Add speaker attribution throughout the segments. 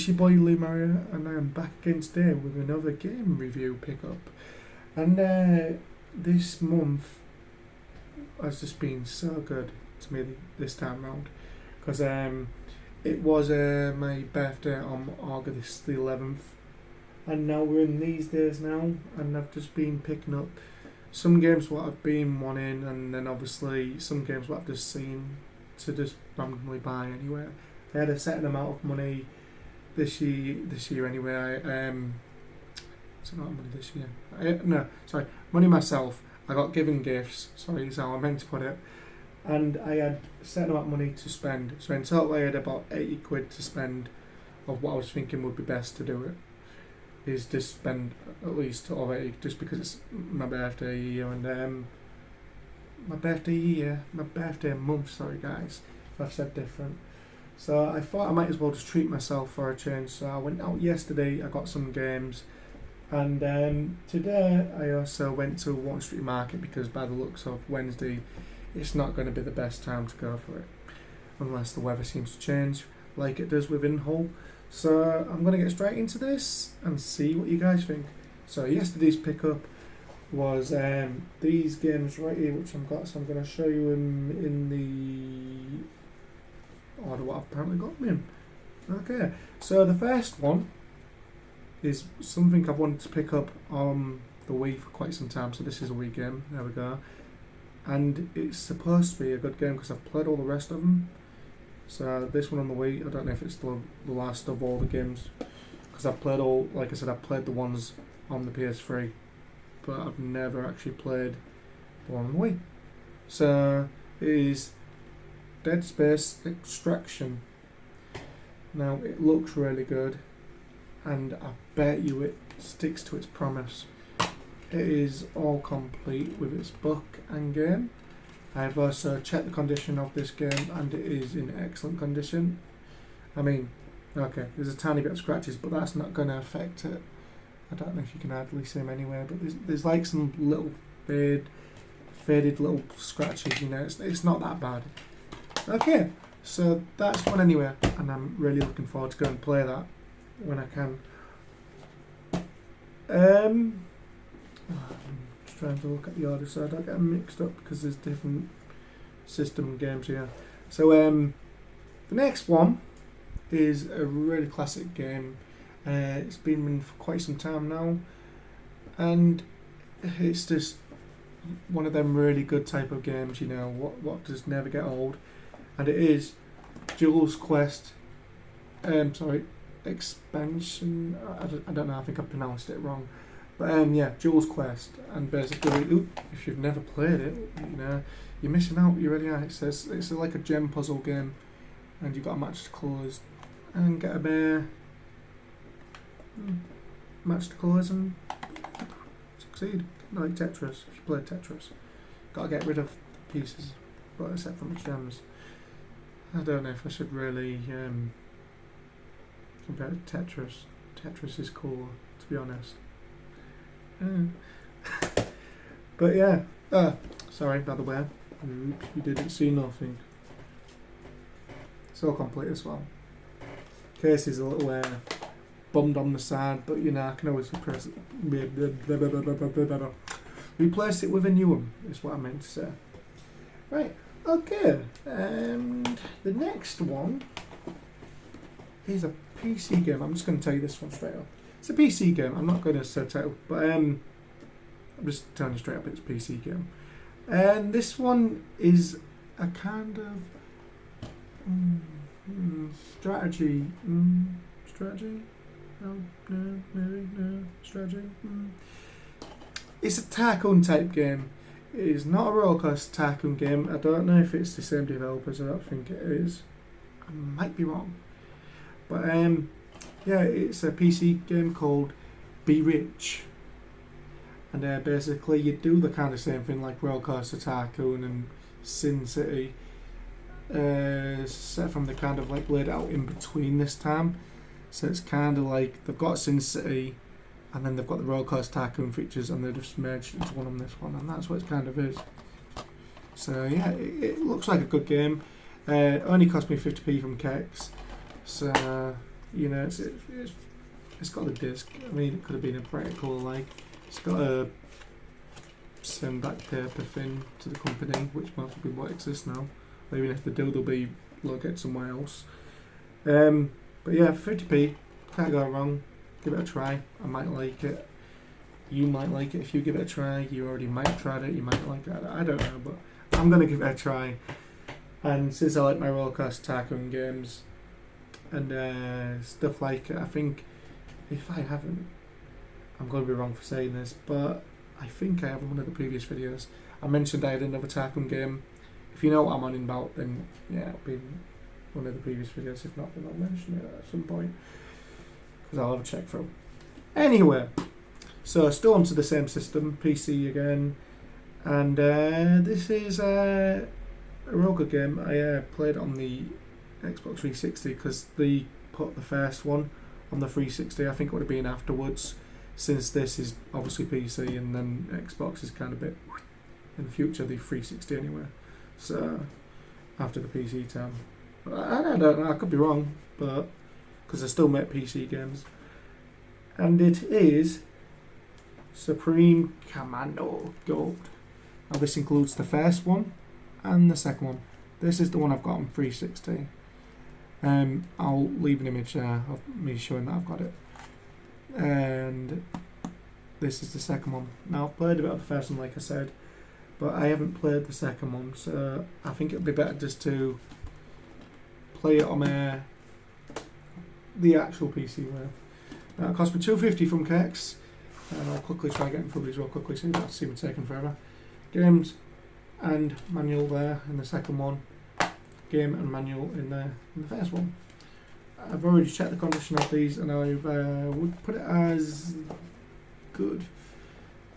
Speaker 1: It's your boy Lee Mario, and I am back again today with another game review pickup. And this month has just been so good to me this time round, because it was my birthday on August the 11th, and now we're in these days now, and I've just been picking up some games what I've been wanting, and then obviously some games what I've just seen to just randomly buy anywhere. I had a certain amount of money this year anyway. It's not money this year. Money myself. I got given gifts. Sorry, is how I meant to put it. And I had a certain amount of money to spend. So in total, I had about 80 quid to spend of what I was thinking would be best to do it. Is to spend at least over 80, just because it's my birthday year and my birthday month. Sorry guys, if I've said different. So I thought I might as well just treat myself for a change. So I went out yesterday, I got some games, and today I also went to Water Street Market, because by the looks of Wednesday, it's not going to be the best time to go for it, unless the weather seems to change like it does within Hull. So I'm going to get straight into this and see what you guys think. So yesterday's pickup was these games right here, which I've got. So I'm going to show you in the order what I've apparently got them in. Okay, so the first one is something I've wanted to pick up on the Wii for quite some time. So this is a Wii game. There we go. And it's supposed to be a good game because I've played all the rest of them. So this one on the Wii, I don't know if it's the last of all the games, because I've played all, like I said, I've played the ones on the PS3, but I've never actually played the one on the Wii. So it is Dead Space Extraction. Now it looks really good, and I bet you it sticks to its promise. It is all complete with its book and game. I've also checked the condition of this game, and it is in excellent condition. I mean, okay, there's a tiny bit of scratches, but that's not going to affect it. I don't know if you can hardly see them anywhere, but there's like some little faded little scratches, you know, it's not that bad. Okay, so that's one anyway, and I'm really looking forward to go and play that when I can. I'm just trying to look at the order so I don't get them mixed up, because there's different system games here. So the next one is a really classic game. It's been in for quite some time now, and it's just one of them really good type of games, you know, what does never get old. And it is Jules Quest, expansion. I don't know, I think I pronounced it wrong. But yeah, Jules Quest, and basically, if you've never played it, you know, you're missing out. You really are. It's like a gem puzzle game, and you've got to match the colours and get a bear, match the colours and succeed. Like Tetris. If you play Tetris, got to get rid of pieces, but except from the gems. I don't know if I should really compare it to Tetris. Tetris is cooler, to be honest. But yeah, sorry, by the way, oops, you didn't see nothing. It's all complete as well. Case is a little bummed on the side, but you know, I can always replace it with a new one, is what I meant to say. Right, okay, and the next one is a PC game. I'm just going to tell you this one straight up. It's a PC game. I'm not going to say title, but I'm just telling you straight up it's a PC game. And this one is a kind of strategy. Strategy? No, strategy. It's a tycoon type game. It is not a rollercoaster tycoon game. I don't know if it's the same developers. I don't think it is. I might be wrong. But yeah, it's a PC game called Be Rich, and basically you do the kind of same thing like Roller Coaster Tycoon and Sin City, set from the kind of like laid out in between this time. So it's kind of like they've got Sin City, and then they've got the Roller Coaster Tycoon features, and they're just merged into one on this one, and that's what it kind of is. So yeah, it looks like a good game. Only cost me 50p from Kex. So you know, it's got the disc. I mean, it could have been a brighter colour, like it's got a send back paper thing to the company, which most people won't exist now. Or even if they do, they'll be located somewhere else. But yeah, 50p, can't go wrong. Give it a try. I might like it. You might like it if you give it a try. You already might have tried it. You might like it. I don't know, but I'm gonna give it a try. And since I like my roller coaster tycoon games and stuff like it, I think if I haven't, I'm going to be wrong for saying this, but I think I have in one of the previous videos. I mentioned I had another tycoon game. If you know what I'm on about, then yeah, it'll be in one of the previous videos. If not, then I'll mention it at some point because I'll have a check through. Anyway, so still onto the same system, PC again, and this is a real good game. I played on the Xbox 360 because they put the first one on the 360. I think it would have been afterwards, since this is obviously PC and then Xbox is kind of a bit in the future, the 360 anyway. So after the PC time, I don't know. I could be wrong, but because I still make PC games, and it is Supreme Commando Gold. Now this includes the first one and the second one. This is the one I've got on 360. I'll leave an image there of me showing that I've got it. And this is the second one. Now I've played a bit of the first one, like I said, but I haven't played the second one, so I think it'd be better just to play it on the actual PC way. Now it cost me $2.50 from Kex, and I'll quickly try getting through these real quickly so you don't have to see me taking forever. Games and manual there in the second one. Game and manual in the first one. I've already checked the condition of these, and I would put it as good,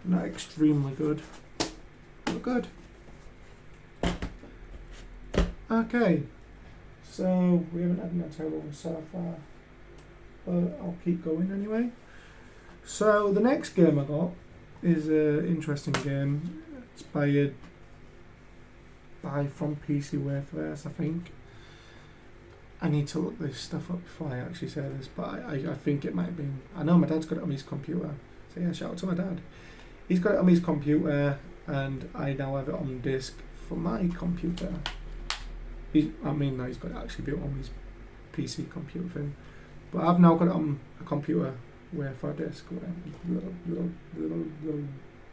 Speaker 1: not extremely good, but good. Okay, so we haven't had a terrible one so far, but I'll keep going anyway. So the next game I got is an interesting game. It's by from PCware first, I think. I need to look this stuff up before I actually say this, but I think it might have been. I know my dad's got it on his computer, so yeah, shout out to my dad. He's got it on his computer, and I now have it on disc for my computer. He's got it actually built on his PC computer thing, but I've now got it on a computer where for a disc.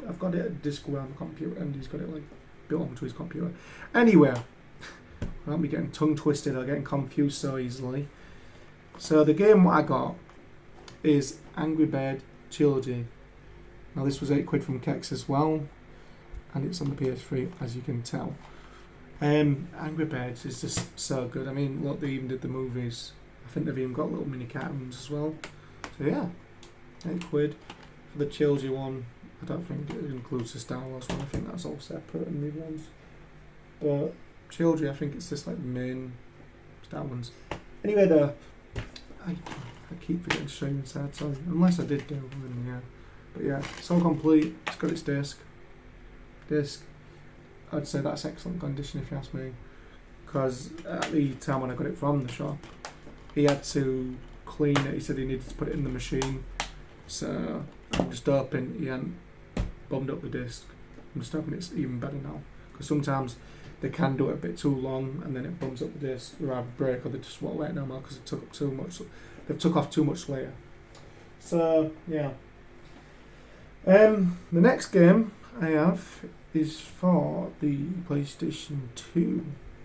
Speaker 1: I've got it a disc where on the computer, and he's got it like built onto his computer. Anyway, I won't be getting tongue twisted or getting confused so easily. So the game what I got is Angry Bird Trilogy. Now this was £8 from Kex as well, and it's on the PS3 as you can tell. Angry Birds is just so good. I mean, look, they even did the movies. I think they've even got little mini cartoons as well. So yeah, £8 for the Trilogy one. I don't think it includes the Star Wars one. I think that's all separate and new ones. But Trilogy, I think it's just like the main Star ones. Anyway, I keep forgetting to show you inside, sorry. Unless I did do, then yeah. But yeah, it's all complete. It's got its disc. I'd say that's excellent condition if you ask me. Because at the time when I got it from the shop, he had to clean it. He said he needed to put it in the machine. So I'm just hoping he hadn't bummed up the disc. I'm just hoping it's even better now. Because sometimes they can do it a bit too long and then it bumps up the disc, or either break, or they just won't let it no more because it took up too much. They've took off too much layer. So yeah. The next game I have is for the PlayStation 2,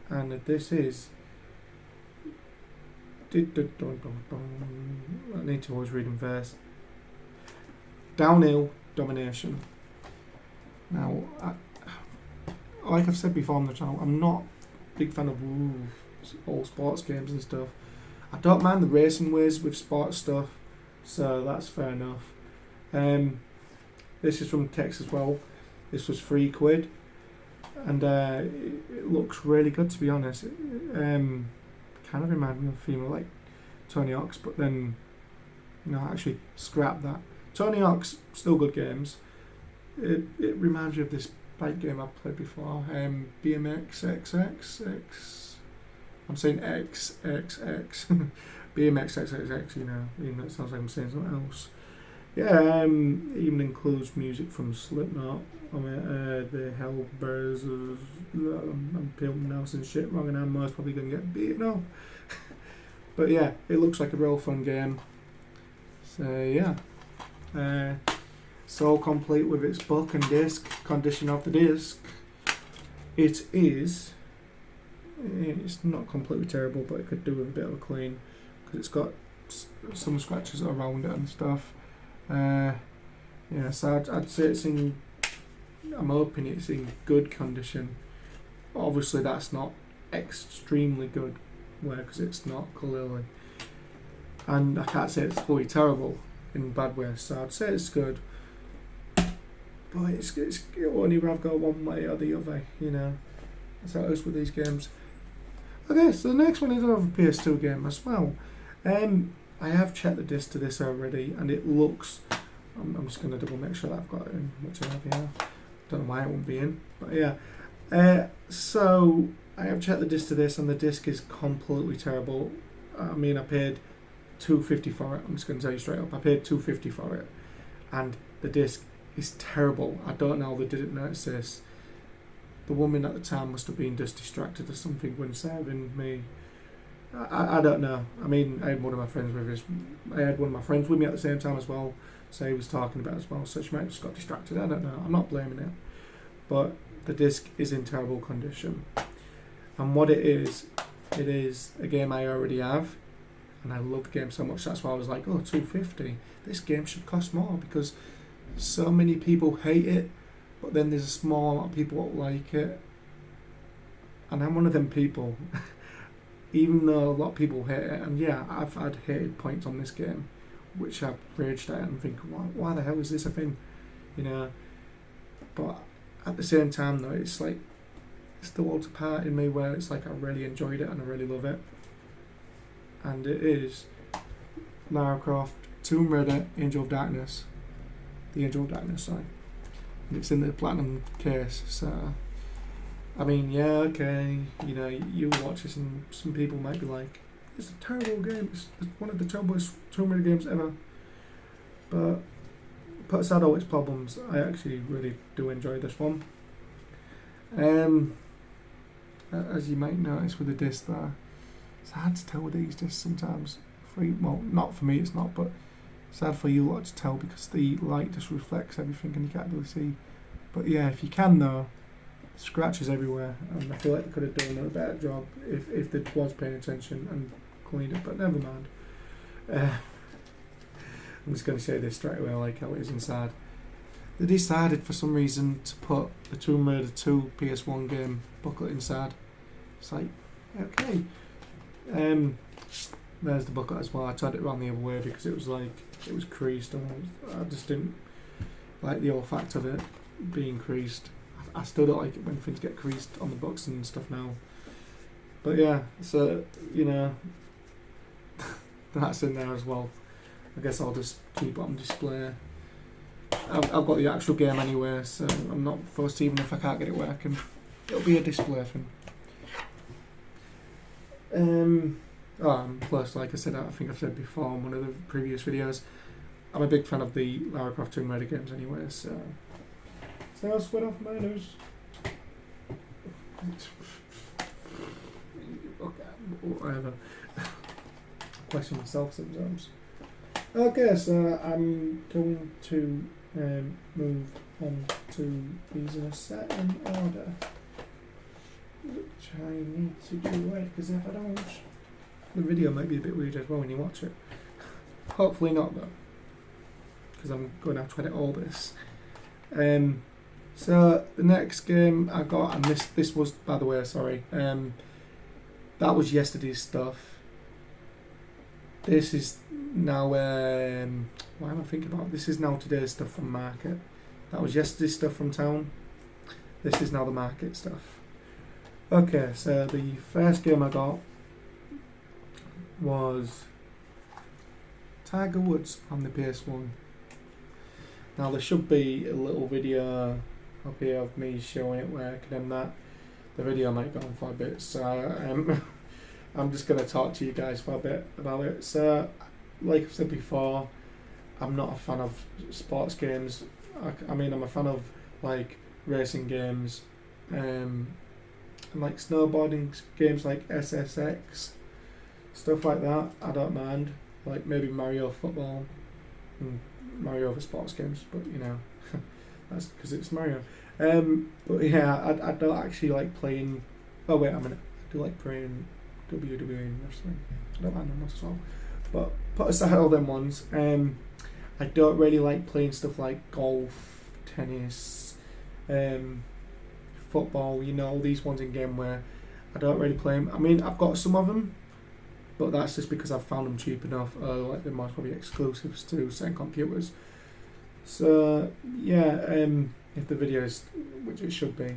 Speaker 1: and this is. I need to always read them first. Downhill Domination. Now, like I've said before on the channel, I'm not a big fan of all sports games and stuff. I don't mind the racing ways with sports stuff, so that's fair enough. This is from Kex as well. This was £3, and it looks really good, to be honest. It kind of reminds me of a female like Tony Hawk's, but then actually scrap that. Tony Hawk's still good games. It reminds me of this bike game I've played before, BMX XX. I'm saying XXX. BMX XXX, you know, even though it sounds like I'm saying something else. Yeah, even includes music from Slipknot. I mean, the Hellbearers, I'm pronouncing shit wrong and I'm most probably going to get beaten up. But yeah, it looks like a real fun game. So yeah. So complete with its book and disc, condition of the disc. It's not completely terrible, but it could do with a bit of a clean because it's got some scratches around it and stuff. Yeah, so I'd say I'm hoping it's in good condition. Obviously that's not extremely good because it's not clearly. And I can't say it's fully terrible in bad ways, so I'd say it's good. But it only have go one way or the other, you know. That's how it is with these games. Okay, so the next one is another PS2 game as well. I have checked the disc to this already, and it looks. I'm just going to double make sure that I've got it in, which I have here. Don't know why it won't be in, but yeah. So I have checked the disc to this, and the disc is completely terrible. I mean, I paid $250 for it. I'm just going to tell you straight up. I paid $250 for it, and the disc is terrible. I don't know how they didn't notice this. The woman at the time must have been just distracted or something when serving me. I don't know. I mean, I had one of my friends with me at the same time as well, so he was talking about it as well, so she might have just got distracted. I don't know. I'm not blaming it. But the disc is in terrible condition. And what it is a game I already have, and I love the game so much, that's why I was like, oh, $250. This game should cost more because so many people hate it, but then there's a small amount of people that like it. And I'm one of them people. Even though a lot of people hate it, and yeah, I've had hated points on this game, which I've raged at and think, why the hell is this a thing? You know. But at the same time though, it's like, it's the world's part in me where it's like I really enjoyed it and I really love it. And it is Lara Croft, Tomb Raider, Angel of Darkness. The Angel of Darkness, sorry. And it's in the platinum case, so I mean, yeah, okay, you know, you watch this and some people might be like, it's a terrible game, it's one of the terriblest Tomb Raider games ever. But put aside all its problems, I actually really do enjoy this one. As you might notice with the disc there, it's hard to tell with these discs sometimes. Well, not for me, it's not, but it's hard for you lot to tell because the light just reflects everything and you can't really see. But yeah, if you can though, scratches everywhere, and I feel like they could have done a better job if they was paying attention and cleaned it, but never mind. I'm just going to say this straight away, I like how it is inside. They decided for some reason to put the Tomb Raider 2 PS1 game booklet inside. It's like, okay. There's the booklet as well. I tried it around the other way because it was creased, and I just didn't like the old fact of it being creased. I still don't like it when things get creased on the books and stuff now. But yeah, so, you know, that's in there as well. I guess I'll just keep it on display. I've got the actual game anyway, so I'm not fussed even if I can't get it working. It'll be a display thing. Plus, like I said, I think I've said before in one of the previous videos, I'm a big fan of the Lara Croft Tomb Raider games anyway, so I'll sweat off my nose. Okay, whatever. Question myself sometimes. Okay, so I'm going to move on to these in a certain order, which I need to do right, because if I don't, the video might be a bit weird as well when you watch it. Hopefully not though, because I'm going to have to edit all this. So the next game I got, and this was, by the way, sorry, that was yesterday's stuff. This is now, why am I thinking about? This is now today's stuff from market. That was yesterday's stuff from town. This is now the market stuff. Okay, so the first game I got was Tiger Woods on the PS1. Now there should be a little video up here of me showing it working and that. The video might go on for a bit, so I'm just going to talk to you guys for a bit about it. So, like I've said before, I'm not a fan of sports games. I mean, I'm a fan of like racing games, and like snowboarding games like SSX, stuff like that. I don't mind. Like maybe Mario football, and Mario for sports games, but you know, that's because it's Mario. But yeah, I don't actually like playing. Oh wait a minute, I do like playing WWE and wrestling. I don't mind them as well. But put aside all them ones. I don't really like playing stuff like golf, tennis, football. You know, all these ones in game where I don't really play them. I mean, I've got some of them, but that's just because I've found them cheap enough. Like they're most probably exclusives to certain computers. So yeah, if the video is, which it should be,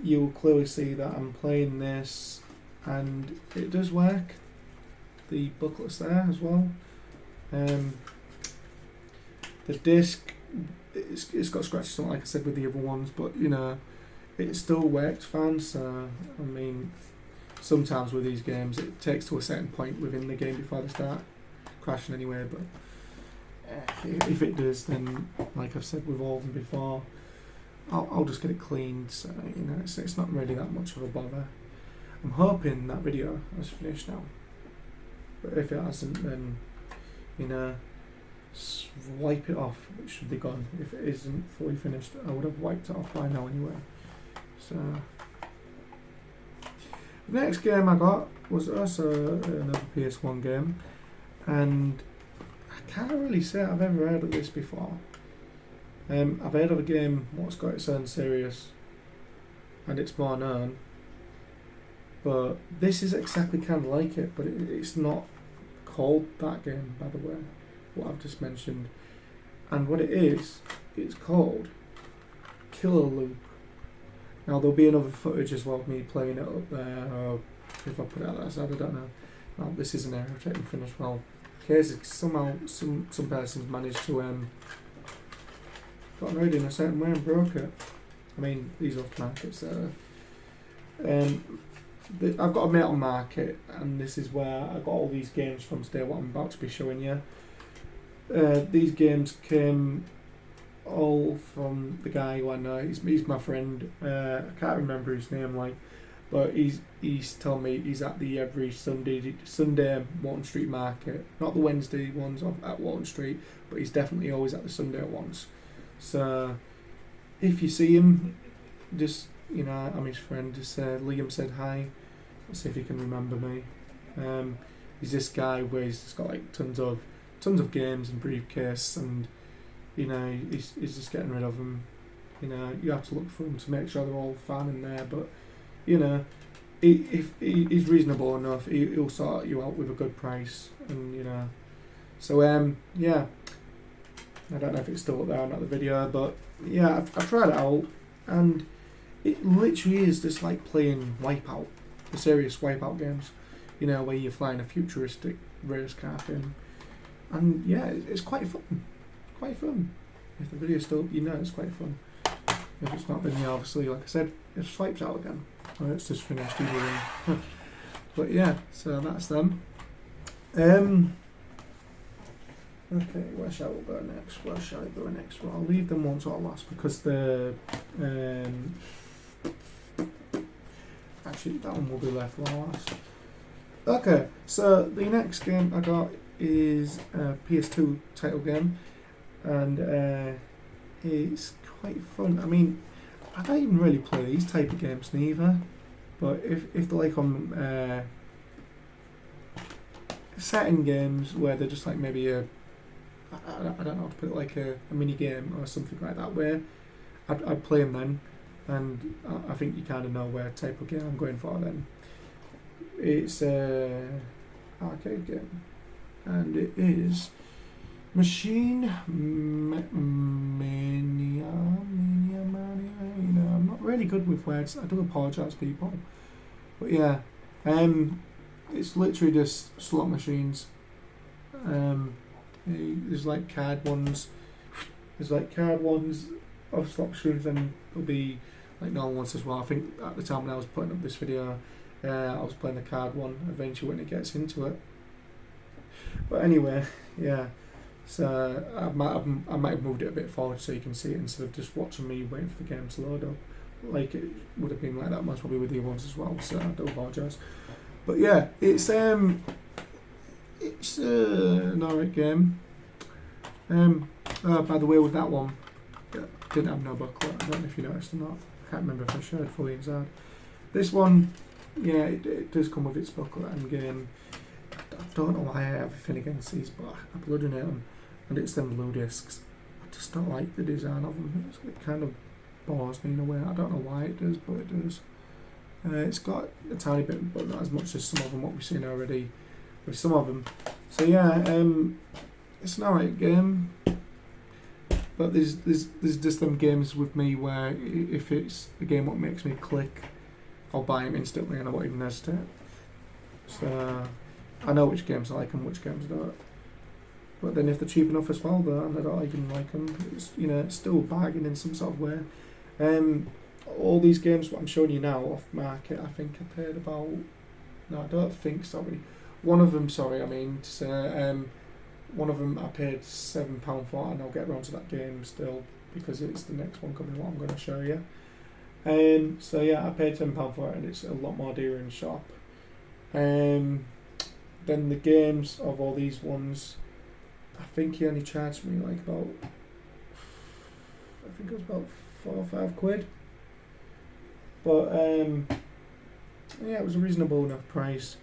Speaker 1: you'll clearly see that I'm playing this, and it does work. The booklet's there as well. The disc, it's got scratches on it, like I said with the other ones, but you know, it still works fine. So I mean, sometimes with these games, it takes to a certain point within the game before they start crashing anyway. But if it does, then like I've said with all of them before, I'll just get it cleaned. So you know, it's not really that much of a bother. I'm hoping that video has finished now, but if it hasn't, then you know, wipe it off. It should be gone. If it isn't fully finished, I would have wiped it off by now anyway. So the next game I got was also another PS1 game, and I can't really say I've ever heard of this before. I've heard of a game what's got its own series and it's more known, but this is exactly kind of like it, but it's not called that game, by the way, what I've just mentioned. And what it is, it's called Killer Loop. Now there'll be another footage as well of me playing it up there, or if I put it out that side, I don't know. Well, this is an area I've taken finished well. Here's somehow some person's managed to got annoyed in a certain way and broke it. I mean, these off market, so I've got a mate on market, and this is where I got all these games from today, what I'm about to be showing you. These games came all from the guy who I know. He's my friend. I can't remember his name, but he's told me he's at the every Sunday Walton Street Market, not the Wednesday ones at Walton Street, but he's definitely always at the Sunday ones. So if you see him, just, you know, I'm his friend. Just Liam said hi. Let's see if he can remember me. He's this guy where he's got like tons of games and briefcase, and you know, he's just getting rid of them. You know, you have to look for them to make sure they're all fine in there, but you know, if he's reasonable enough, he'll sort you out with a good price, and you know. So yeah, I don't know if it's still up there or not, the video, but yeah, I've tried it out, and it literally is just like playing Wipeout, the serious Wipeout games, you know, where you're flying a futuristic race car thing, and yeah, it's quite fun. Quite fun. If the video's still up, you know it's quite fun. If it's not, then yeah, obviously, like I said, it swipes out again. Oh, it's just finished either way. But yeah, so that's them. Okay, where shall we go next? Where shall I go next? Well, I'll leave them one to last because the actually that one will be left for last. Okay, so the next game I got is a PS2 title game, and it's quite fun. I mean, I don't even really play these type of games neither, but if they're like on setting games where they're just like maybe I don't know how to put it, like a mini game or something like that, where I'd play them then, and I think you kind of know where type of game I'm going for then. It's a arcade game, and it is Machine Mania. You know, I'm not really good with words. I do apologise, people. But yeah, it's literally just slot machines. There's like card ones. There's like card ones of slot machines, and there'll be like normal ones as well. I think at the time when I was putting up this video, I was playing the card one eventually when it gets into it. But anyway, yeah. So I might have moved it a bit forward so you can see it instead of just watching me waiting for the game to load up. Like it would have been like that most probably with the other ones as well. So I do apologise. But yeah, it's an alright game. By the way, with that one, didn't have no booklet. I don't know if you noticed or not. I can't remember if I showed fully inside. This one, yeah, it does come with its booklet and game. I don't know why I have everything against these, but I bloody hate them. And it's them blue discs. I just don't like the design of them. It kind of bores me in a way. I don't know why it does, but it does. It's got a tiny bit, but not as much as some of them what we've seen already with some of them. So yeah, it's an alright game. But there's just them games with me where if it's a game what makes me click, I'll buy them instantly and I won't even hesitate. So I know which games I like and which games I don't. But then if they're cheap enough as well, though, and I don't even like them, it's, it's still a bargain in some sort of way. All these games what I'm showing you now off market, I think I paid about. No, I don't think. Sorry, one of them. Sorry, I mean to say. One of them I paid £7 for, and I'll get around to that game still because it's the next one coming. What I'm going to show you. So yeah, I paid £10 for it, and it's a lot more dearer in shop. Then the games of all these ones, I think he only charged me like about. I think it was about £4 or £5. But yeah, it was a reasonable enough price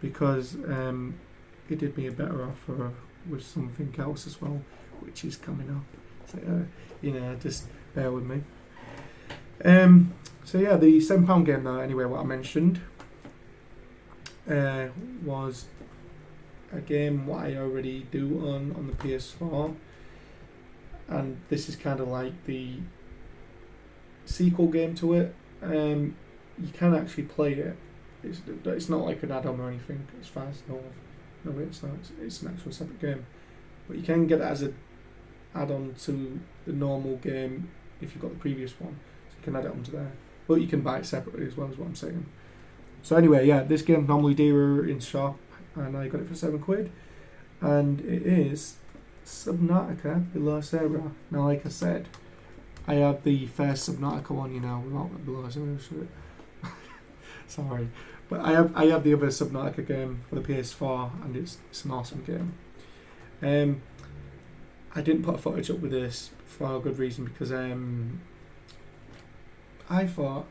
Speaker 1: because it did me a better offer with something else as well, which is coming up. So just bear with me. So yeah, the £7 game though, anyway, what I mentioned was a game what I already do on the PS4, and this is kind of like the sequel game to it. You can actually play it. It's not like an add-on or anything. It's fast. No, it's not. It's an actual separate game. But you can get it as an add-on to the normal game if you've got the previous one. So you can add it onto there. But you can buy it separately as well, is what I'm saying. So anyway, yeah, this game's normally dearer in shop, and I got it for £7. And it is Subnautica Below Zero. Now, like I said, I have the first Subnautica one, without the Below Zero shit. Sorry. But I have the other Subnautica game for the PS4, and it's an awesome game. I didn't put a footage up with this for a good reason because I thought,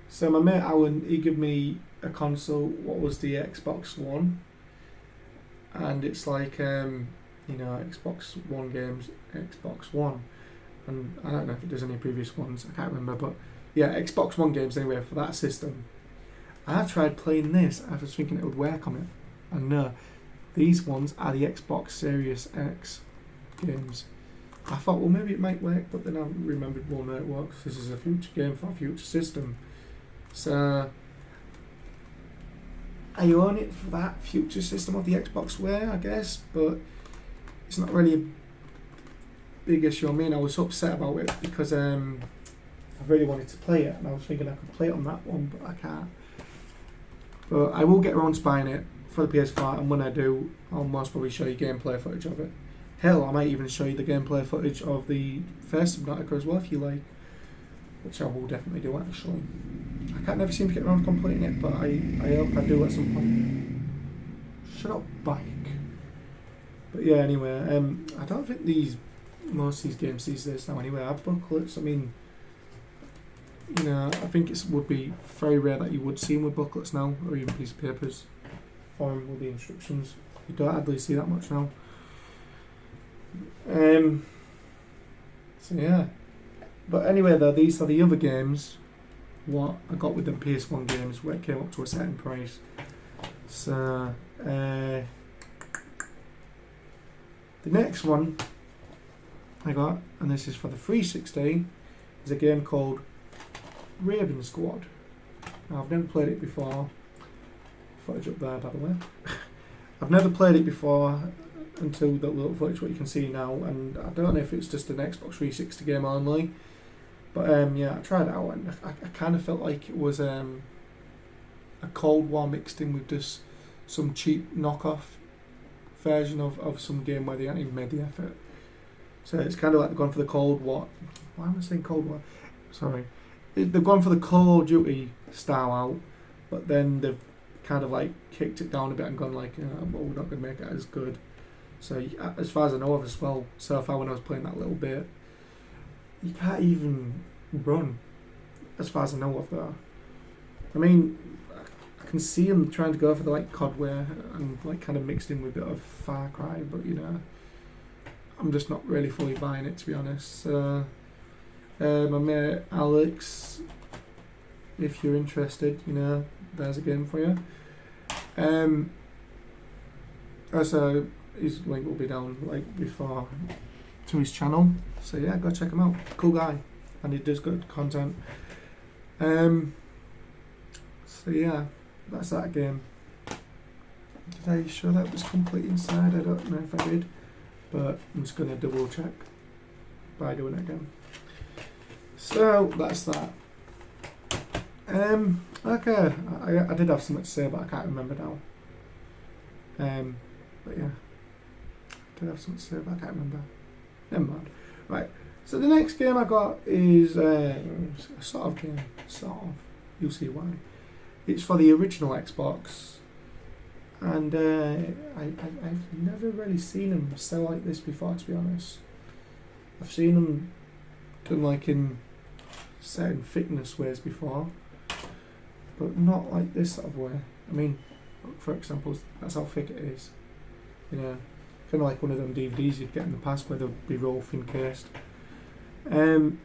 Speaker 1: so my mate Alan, he gave me a console, what was the Xbox One, and it's like Xbox One games, Xbox One, and I don't know if it does any previous ones, I can't remember, but yeah, Xbox One games anyway for that system. I tried playing this, I was thinking it would work on it, and no, these ones are the Xbox Series X games. I thought, well, maybe it might work, but then I remembered, well, no, it works. This is a future game for a future system. So I own it for that future system of the Xbox Way, I guess, but it's not really a big issue. I mean, I was upset about it because I really wanted to play it, and I was thinking I could play it on that one, but I can't. But I will get around to buying it for the PS4, and when I do, I'll most probably show you gameplay footage of it. Hell, I might even show you the gameplay footage of the first Subnautica as well, if you like, which I will definitely do, actually. I can't never seem to get around to completing it, but I hope I do at some point. Shut up, bike. But yeah, anyway, I don't think most of these games these days now anyway have booklets. I mean, I think it would be very rare that you would see them with booklets now, or even piece of papers, or with the instructions. You don't hardly see that much now. So yeah. But anyway though, these are the other games what I got with the PS1 games where it came up to a certain price. So the next one I got, and this is for the 360, is a game called Raven Squad. Now, I've never played it before. Footage up there, by the way. I've never played it before until that little footage what you can see now, and I don't know if it's just an Xbox 360 game only, But yeah, I tried it out, and I kind of felt like it was a Cold War mixed in with just some cheap knockoff version of some game where they hadn't even made the effort. So it's kind of like they've gone for the Cold War. Why am I saying Cold War? Sorry. They've gone for the Call of Duty style out, but then they've kind of like kicked it down a bit and gone like, well, we're not going to make it as good. So as far as I know of as well, so far when I was playing that little bit, you can't even run, as far as I know of there. I mean, I can see them trying to go for the like Codware and like kind of mixed in with a bit of Far Cry, but you know, I'm just not really fully buying it, to be honest. My mate Alex, if you're interested, you know, there's a game for you. Also, his link will be down like before to his channel. So yeah, go check him out. Cool guy, and he does good content. So yeah, that's that game. Did I show that was complete inside? I don't know if I did, but I'm just gonna double check by doing it again. So that's that. Okay, I did have something to say, but I can't remember now. But yeah, I did have something to say, but I can't remember. Never mind. Right. So the next game I got is a sort of game. Sort of. You'll see why. It's for the original Xbox, and I've never really seen them sell like this before, to be honest. I've seen them done like in certain thickness ways before, but not like this sort of way. I mean, for example, that's how thick it is. You know, kind of like one of them DVDs you'd get in the past where they'll be roll thin cased. And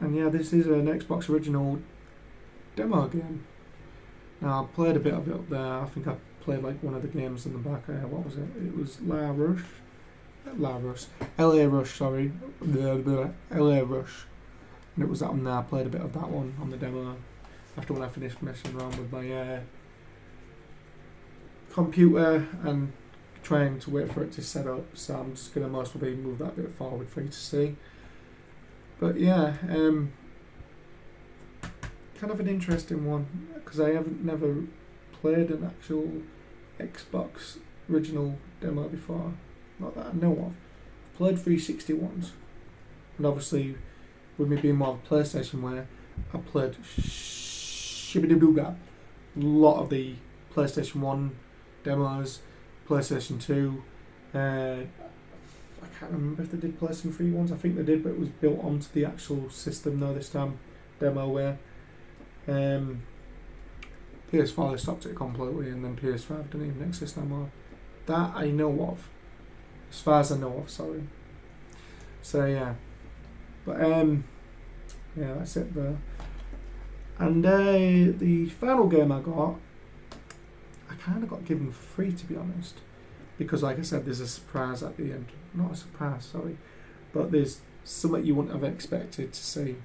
Speaker 1: yeah, this is an Xbox original demo game. Now I played a bit of it up there. I think I played like one of the games in the back. What was it? It was LA Rush, sorry. LA Rush. And it was that one there. I played a bit of that one on the demo after when I finished messing around with my computer and trying to wait for it to set up. So I'm just going to most probably move that bit forward for you to see. But yeah, kind of an interesting one because I haven't never played an actual Xbox original demo before. Not that I know of. I've played 360 ones, and obviously with me being more of a PlayStation where I played a lot of the PlayStation 1 demos, PlayStation 2. I can't remember if they did PlayStation 3 ones. I think they did, but it was built onto the actual system though this time, demo where. PS4 they stopped it completely, and then PS5 didn't even exist no more. That I know of, as far as I know of. Sorry. So yeah, but yeah, that's it there. And the final game I got, I kind of got given for free, to be honest, because like I said, there's a surprise at the end. Not a surprise, sorry, but there's something you wouldn't have expected to see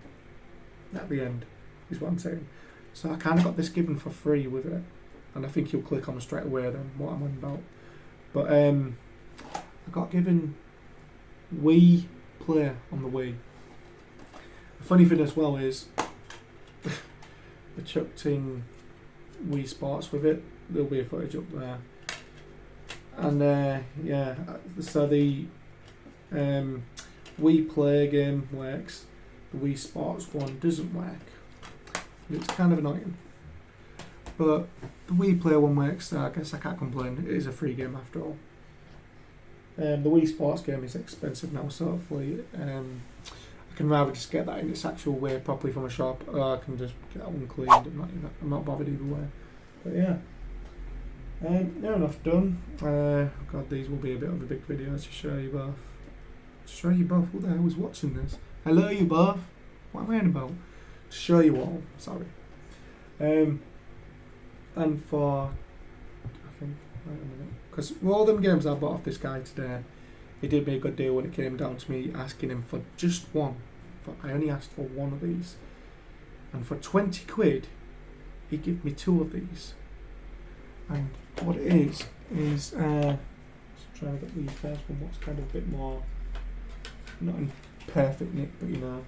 Speaker 1: at the end, is what I'm saying. So I kind of got this given for free with it, and I think you'll click on straight away then what I'm on about. But I got given Wii Play on the Wii. The funny thing as well is I chucked in Wii Sports with it. There'll be a footage up there. And yeah, so the Wii Play game works. The Wii Sports one doesn't work. It's kind of annoying. But the Wii Play one works, so I guess I can't complain. It is a free game after all. The Wii Sports game is expensive now, so hopefully I can rather just get that in its actual way properly from a shop, or I can just get that one cleaned. I'm not bothered either way. But yeah. Near enough done. God, these will be a bit of a big video to show you both. To show you both? Who the hell was watching this? Hello, you both. What am I on about? To show you all. Sorry. And for, I think, wait a minute, because all them games I bought off this guy today, he did me a good deal when it came down to me asking him for just one. I only asked for one of these, and for 20 quid, he gave me two of these. And what it is just trying to get the first one what's kind of a bit more, not in perfect nick, but you know,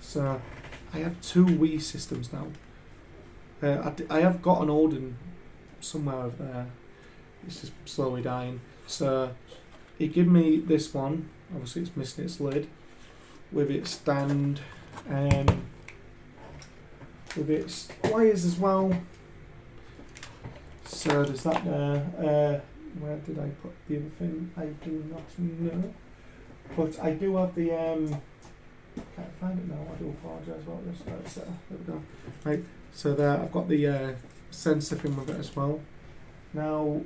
Speaker 1: So I have 2 Wii systems now. I have got an old one somewhere over there. It's just slowly dying. So he gave me this one. Obviously it's missing its lid. With its stand. With its wires as well. So there's that there. Where did I put the other thing? I do not know. But I do have the can't find it now. I do apologise about this. There we go. Right. So there, I've got the sensor thing with it as well. Now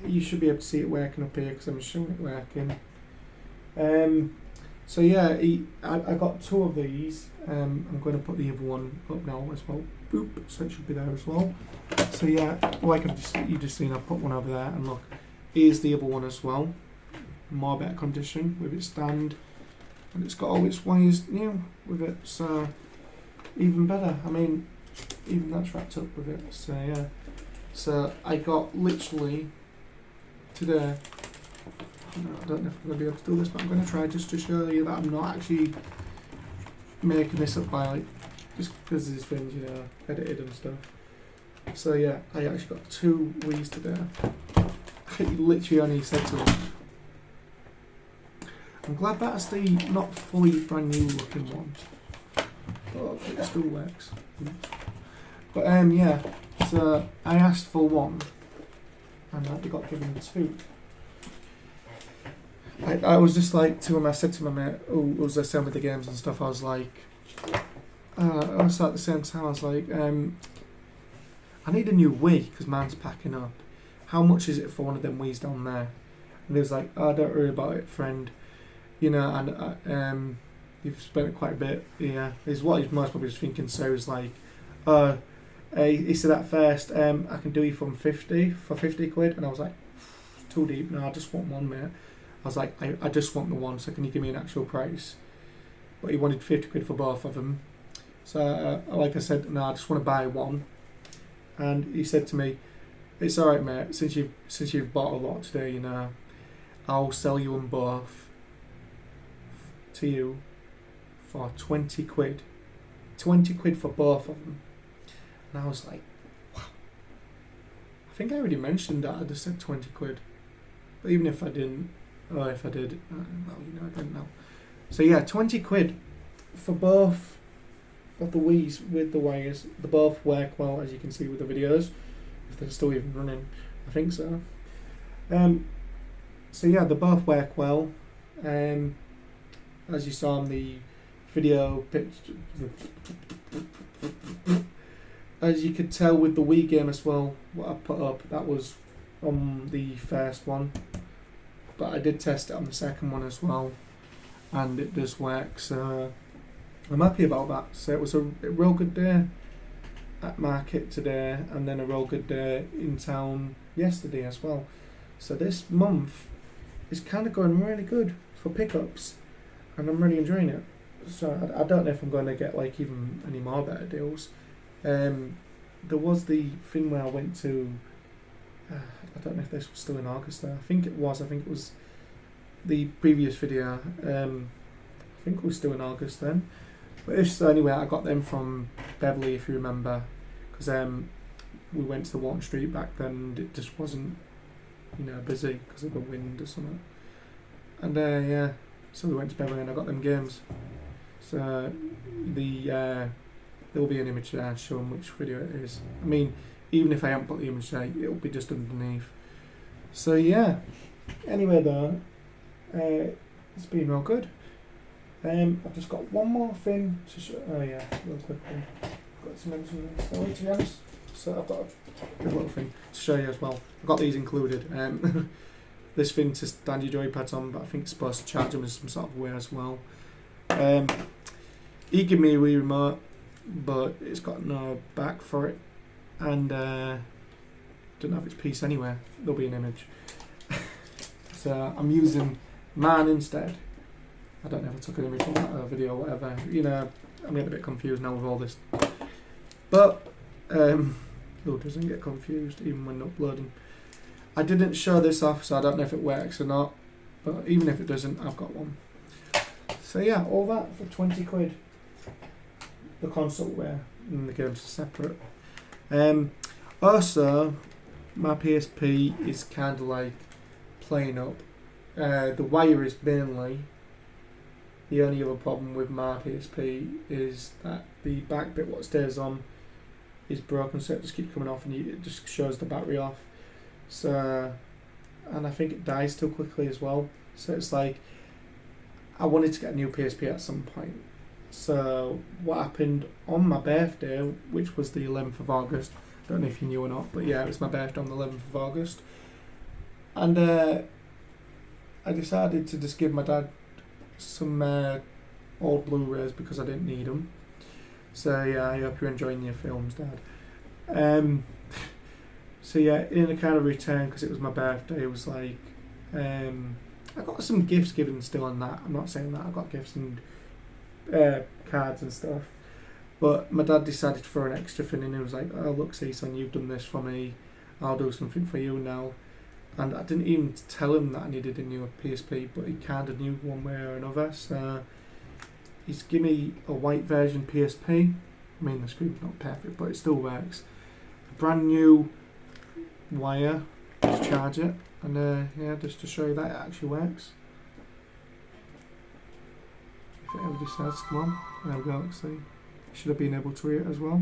Speaker 1: you should be able to see it working up here because I'm showing it working. So yeah, I got 2 of these. I'm going to put the other one up now as well. Boop. So it should be there as well. So yeah, like you just seen, I put one over there, and look, here's the other one as well. More better condition with its stand, and it's got all its wires new with it. So even better. I mean, even that's wrapped up with it. So yeah. So I got literally today. I don't know if I'm going to be able to do this, but I'm going to try just to show you that I'm not actually making this up by like just because there's been, you know, edited and stuff. So yeah, I actually got 2 Wii's today. I literally only said to him, I'm glad that's the not fully brand new looking one, but hopefully it still works. But yeah, so I asked for 1 and I got given 2. I was just like to him, I said to my mate, who was there selling me the games and stuff, I was like, I was at the same time, I was like, I need a new Wii because mine's packing up. How much is it for one of them Wii's down there? And he was like, oh, don't worry about it, friend. You know, and you've spent quite a bit. Yeah, is what he's most probably was thinking. So he was like, he said at first, I can do you for 50 quid. And I was like, too deep. No, I just want 1, mate. I was like, I just want the 1, so can you give me an actual price? But he wanted 50 quid for both of them. So, like I said, no, I just want to buy 1. And he said to me, it's alright, mate, since you've bought a lot today, you know, I'll sell you them both to you for 20 quid. 20 quid for both of them. And I was like, wow. I think I already mentioned that, I just said 20 quid. But even if I didn't, or if I did, well, you know, I didn't know. So yeah, 20 quid for both of the Wii's with the wires. They both work well, as you can see with the videos, if they're still even running. I think so. So yeah, they both work well. As you saw in the video, as you could tell with the Wii game as well, what I put up, that was on the first one. But I did test it on the second one as well, and it does work, so I'm happy about that. So it was a real good day at market today, and then a real good day in town yesterday as well. So this month is kind of going really good for pickups, and I'm really enjoying it. So I don't know if I'm going to get like even any more better deals. There was the thing where I went to, I don't know if this was still in August there. I think it was the previous video. I think it was still in August then. But if so, anyway, I got them from Beverley, if you remember, because we went to the Walton Street back then, and it just wasn't, you know, busy because of the wind or something. And yeah, so we went to Beverley and I got them games. So there will be an image there showing which video it is. I mean, even if I haven't put the image there, it'll be just underneath. So yeah. Anyway though, it's been real good. I've just got one more thing to show. Oh yeah, real quick one. Got to mention this. Oh, to be honest. So I've got a good little thing to show you as well. I've got these included. This thing to stand your joypads on, but I think it's supposed to charge them in some sort of way as well. He gave me a Wii remote, but it's got no back for it, and don't know if it's piece anywhere. There'll be an image. So I'm using mine instead. I don't know if I took an image from that video or whatever. You know, I'm getting a bit confused now with all this. But who doesn't get confused even when uploading? I didn't show this off, so I don't know if it works or not. But even if it doesn't, I've got one. So yeah, all that for 20 quid. The console wear and the games are separate. Also, my PSP is kind of like playing up. The wire is mainly. The only other problem with my PSP is that the back bit what stays on is broken, so it just keeps coming off and it just shows the battery off. So, and I think it dies too quickly as well. So it's like, I wanted to get a new PSP at some point. So what happened on my birthday, which was the 11th of August, I don't know if you knew or not, but yeah, it was my birthday on the 11th of August. And I decided to just give my dad some old Blu-rays because I didn't need them. So yeah, I hope you're enjoying your films, Dad. So yeah, in a kind of return, because it was my birthday, it was like, I got some gifts given still on that. I'm not saying that I got gifts and cards and stuff, but my dad decided to throw an extra thing in. He was like, oh look, see son, you've done this for me, I'll do something for you now. And I didn't even tell him that I needed a new PSP, but he kind of knew one way or another. So he's given me a white version PSP. I mean, the screen's not perfect, but it still works. A brand new wire to charge it, and yeah, just to show you that it actually works. If it ever decides to come on, there we go. See, should have been able to hear it as well.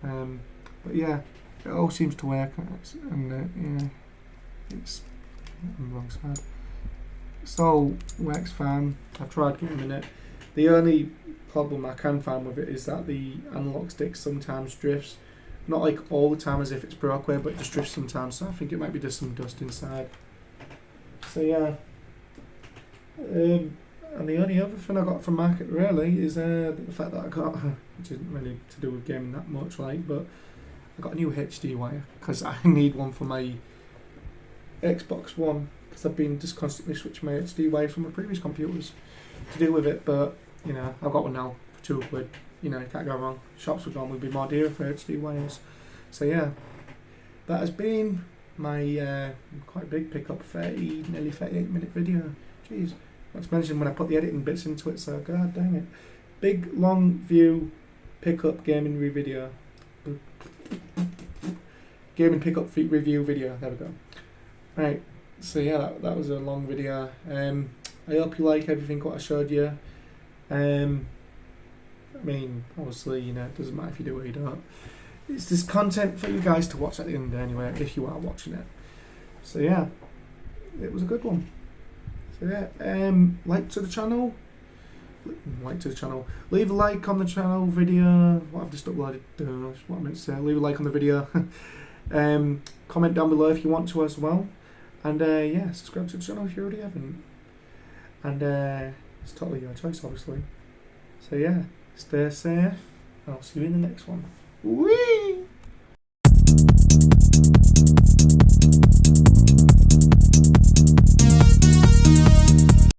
Speaker 1: But yeah, it all seems to work, and yeah. It's on the wrong side. So works fine. I've tried getting it. The only problem I can find with it is that the analog stick sometimes drifts. Not like all the time as if it's broken, but it just drifts sometimes. So I think it might be just some dust inside. So yeah. And the only other thing I got from market really is the fact that I got, which isn't really to do with gaming that much, like, but I got a new HD wire because I need one for my Xbox One, because I've been just constantly switching my HD wire from my previous computers to deal with it. But you know, I've got one now for £2. You know, you can't go wrong. Shops would normally be more dear for HD wires. So yeah, that has been my quite big pickup, nearly 38-minute video. Jeez, not to mention when I put the editing bits into it. So god dang it, big long view pickup gaming video, gaming pickup review video. There we go. Right, so yeah, that was a long video. I hope you like everything what I showed you. I mean, obviously, you know, it doesn't matter if you do or you don't. It's just content for you guys to watch at the end of the day anyway, if you are watching it. So yeah, it was a good one. So yeah, like to the channel. Leave a like on the channel video. What I've just uploaded, that's what I meant to say. Leave a like on the video. Comment down below if you want to as well. And yeah, subscribe to the channel if you already haven't. And it's totally your choice, obviously. So yeah, stay safe. I'll see you in the next one. Whee!